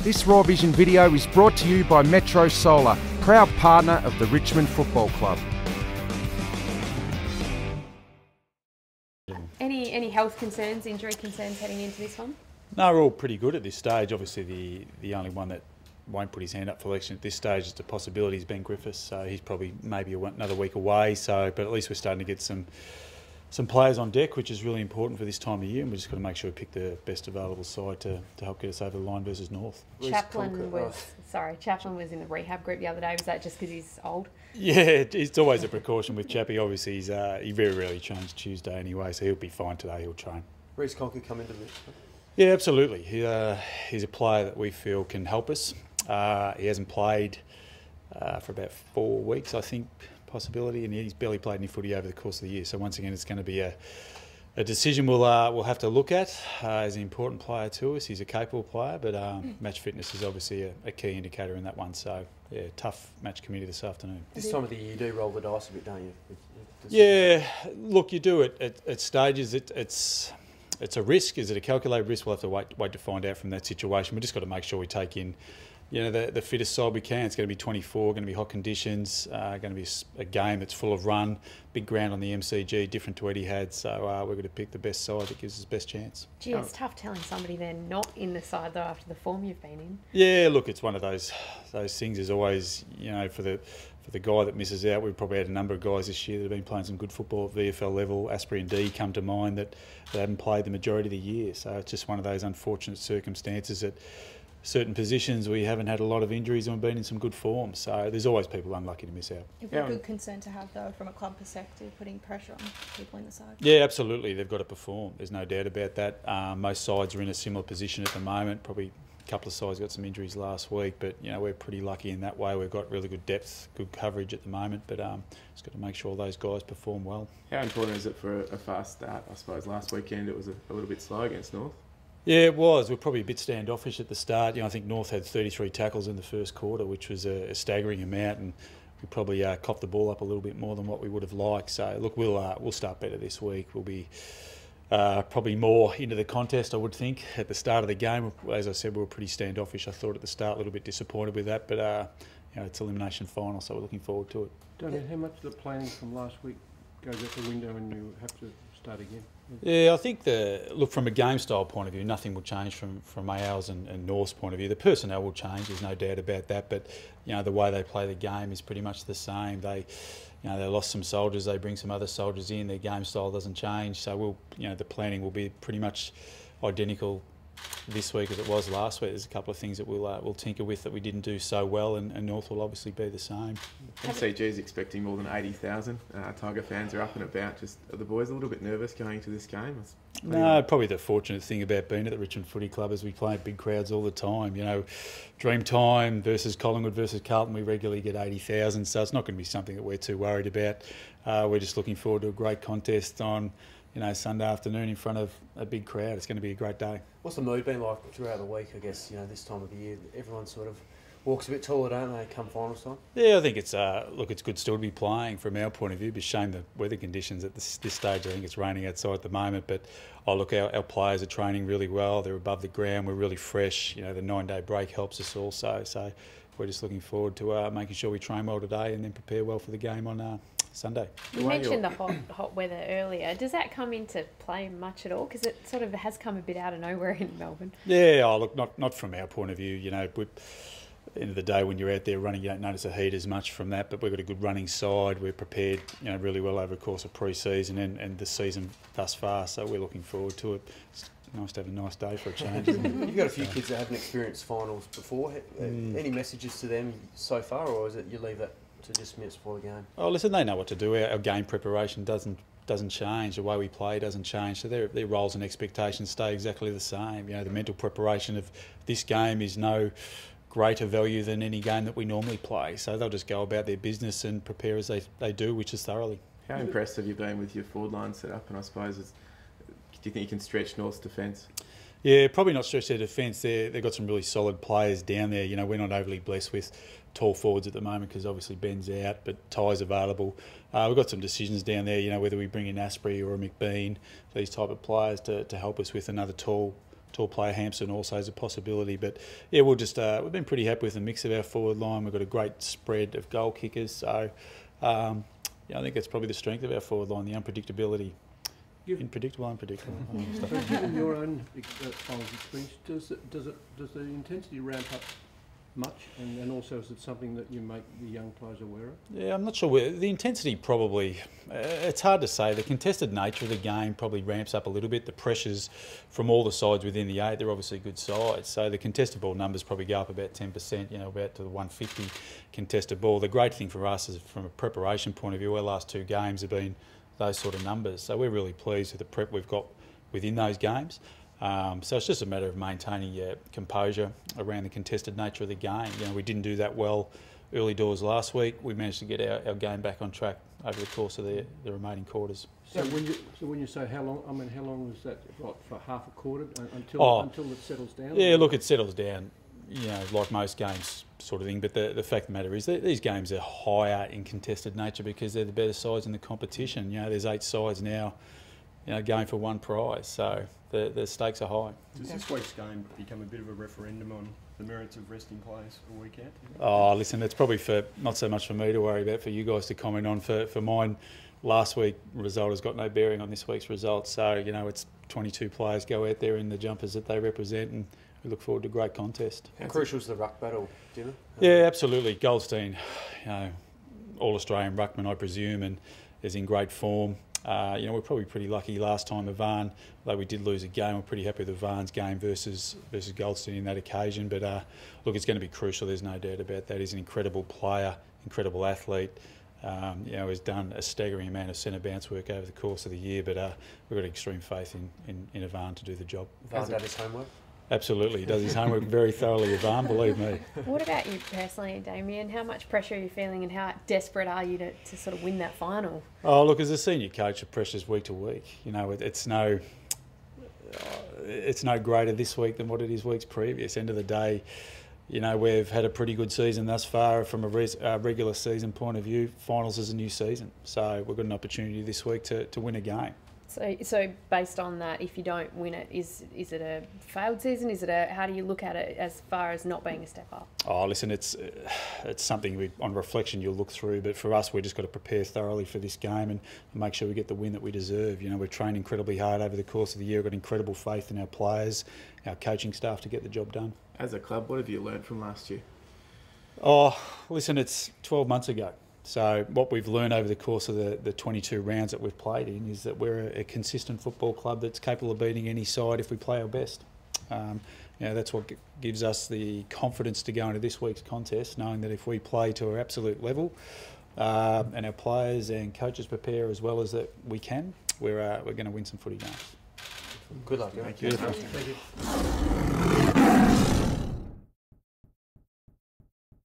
This Raw Vision video is brought to you by Metro Solar, proud partner of the Richmond Football Club. Any health concerns, injury concerns heading into this one? No, we're all pretty good at this stage. Obviously, the only one that won't put his hand up for election at this stage is the possibility is Ben Griffiths. So he's probably maybe another week away. So, but at least we're starting to get some players on deck, which is really important for this time of year, and we've just got to make sure we pick the best available side to help get us over the line versus North. Chaplin was in the rehab group the other day. Was that just because he's old? Yeah, it's always a precaution with Chappie. Obviously, he very rarely trains Tuesday anyway, so he'll be fine today. He'll train. Reece Conker come into this? Yeah, absolutely. He's a player that we feel can help us. He hasn't played for about 4 weeks, I think, possibility, and he's barely played any footy over the course of the year. So once again, it's going to be a decision we'll have to look at. He's an important player to us. He's a capable player, but match fitness is obviously a key indicator in that one. So yeah, tough match committee this afternoon. This time of the year, you do roll the dice a bit, don't you? Yeah, look, you do it at stages. It's a risk. Is it a calculated risk? We'll have to wait to find out from that situation. We've just got to make sure we take in, the fittest side we can. It's going to be 24, going to be hot conditions, going to be a game that's full of run, big ground on the MCG, different to Etihad. So we're going to pick the best side that gives us the best chance. Gee, it's tough telling somebody they're not in the side though after the form you've been in. Yeah, look, it's one of those things. There's always, for the guy that misses out, we've probably had a number of guys this year that have been playing some good football at VFL level. Asprey and D come to mind that haven't played the majority of the year. So it's just one of those unfortunate circumstances that certain positions we haven't had a lot of injuries and we've been in some good form. So there's always people unlucky to miss out. It'd be a good concern to have though from a club perspective, putting pressure on people in the side. Yeah, absolutely. They've got to perform. There's no doubt about that. Most sides are in a similar position at the moment. Probably a couple of sides got some injuries last week, but we're pretty lucky in that way. We've got really good depth, good coverage at the moment, but just got to make sure those guys perform well. How important is it for a fast start? I suppose last weekend it was a little bit slow against North. Yeah, it was. We're probably a bit standoffish at the start. I think North had 33 tackles in the first quarter, which was a staggering amount, and we probably copped the ball up a little bit more than what we would have liked. So look, we'll start better this week. We'll be probably more into the contest, I would think, at the start of the game. As I said, we were pretty standoffish. I thought at the start, a little bit disappointed with that, but it's elimination final, so we're looking forward to it. Donnie, how much of the planning from last week goes out the window and you have to start again? Yeah, I think from a game style point of view, nothing will change from ours and North's point of view. The personnel will change, there's no doubt about that, but the way they play the game is pretty much the same. They lost some soldiers, they bring some other soldiers in, their game style doesn't change, so the planning will be pretty much identical this week as it was last week. There's a couple of things that we'll tinker with that we didn't do so well, and North will obviously be the same. MCG is expecting more than 80,000. Tiger fans are up and about. Just are the boys a little bit nervous going into this game? No, probably the fortunate thing about being at the Richmond Footy Club is we play big crowds all the time. Dreamtime versus Collingwood versus Carlton, we regularly get 80,000, so it's not going to be something that we're too worried about. We're just looking forward to a great contest on Sunday afternoon in front of a big crowd. It's going to be a great day. What's the mood been like throughout the week, I guess, this time of the year? Everyone sort of walks a bit taller, don't they, come finals time? Yeah, I think it's good still to be playing from our point of view. It's a shame the weather conditions at this stage. I think it's raining outside at the moment, but our players are training really well. They're above the ground. We're really fresh. The 9-day break helps us also. So we're just looking forward to making sure we train well today and then prepare well for the game on Sunday. You mentioned the hot weather earlier. Does that come into play much at all? Because it sort of has come a bit out of nowhere in Melbourne. Yeah, look, not from our point of view. At the end of the day, when you're out there running, you don't notice the heat as much from that. But we've got a good running side. We're prepared, really well over the course of pre-season and the season thus far. So we're looking forward to it. It's nice to have a nice day for a change. You've got a few kids that haven't experienced finals before. Any messages to them so far, or is it you leave that to just minutes before the game? Oh, listen, they know what to do. Our game preparation doesn't change. The way we play doesn't change. So their roles and expectations stay exactly the same. The mental preparation of this game is no greater value than any game that we normally play. So they'll just go about their business and prepare as they do, which is thoroughly. How impressed have you been with your forward line set up? And I suppose, do you think you can stretch North's defence? Yeah, probably not stretch their defence. They've got some really solid players down there. We're not overly blessed with tall forwards at the moment because obviously Ben's out, but Ty's available. We've got some decisions down there, whether we bring in Asprey or a McBean, these type of players to help us with another tall tall player Hampson also is a possibility. But yeah, we'll just we've been pretty happy with the mix of our forward line. We've got a great spread of goal kickers. So yeah, I think that's probably the strength of our forward line, the unpredictability. Unpredictable. Given your own finals experience, does the intensity ramp up much, and also is it something that you make the young players aware of? Yeah, I'm not sure. The intensity probably, it's hard to say. The contested nature of the game probably ramps up a little bit. The pressures from all the sides within the 8, they're obviously good sides. So the contested ball numbers probably go up about 10%, about to the 150 contested ball. The great thing for us is from a preparation point of view, our last 2 games have been those sort of numbers. So we're really pleased with the prep we've got within those games. So it's just a matter of maintaining your composure around the contested nature of the game. We didn't do that well early doors last week. We managed to get our game back on track over the course of the remaining quarters. So when you say how long, how long is that? What, for half a quarter until it settles down? Yeah, look, it settles down. Like most games, sort of thing. But the fact of the matter is that these games are higher in contested nature because they're the better sides in the competition. There's 8 sides now, going for one prize. So the stakes are high. Does this week's game become a bit of a referendum on the merits of resting players a week out? Oh, listen, it's probably not so much for me to worry about, for you guys to comment on. For mine, last week's result has got no bearing on this week's result. So, it's 22 players go out there in the jumpers that they represent, and we look forward to a great contest. How crucial is the ruck battle, Jimmy? Yeah, absolutely. Goldstein, All-Australian ruckman, I presume, and is in great form. We're probably pretty lucky last time Ivan, though we did lose a game. We're pretty happy with Ivan's game versus Goldstein in that occasion. But look, it's going to be crucial. There's no doubt about that. He's an incredible player, incredible athlete. He's done a staggering amount of centre bounce work over the course of the year. But we've got extreme faith in Ivan to do the job. Ivan done his homework? Absolutely, he does his homework very thoroughly, Ivan, believe me. What about you personally, Damien? How much pressure are you feeling, and how desperate are you to sort of win that final? Oh, look, as a senior coach, the pressure's week to week. It's no greater this week than what it is weeks previous. End of the day, we've had a pretty good season thus far from a regular season point of view. Finals is a new season, so we've got an opportunity this week to win a game. So based on that, if you don't win it, is it a failed season? How do you look at it as far as not being a step up? Oh, listen, it's something on reflection you'll look through, but for us, we've just got to prepare thoroughly for this game and make sure we get the win that we deserve. We've trained incredibly hard over the course of the year. We've got incredible faith in our players, our coaching staff to get the job done. As a club, what have you learned from last year? Oh, listen, it's 12 months ago. So what we've learned over the course of the 22 rounds that we've played in is that we're a consistent football club that's capable of beating any side if we play our best. That's what gives us the confidence to go into this week's contest, knowing that if we play to our absolute level and our players and coaches prepare as well as that we can, we're going to win some footy games. Good luck. Beautiful.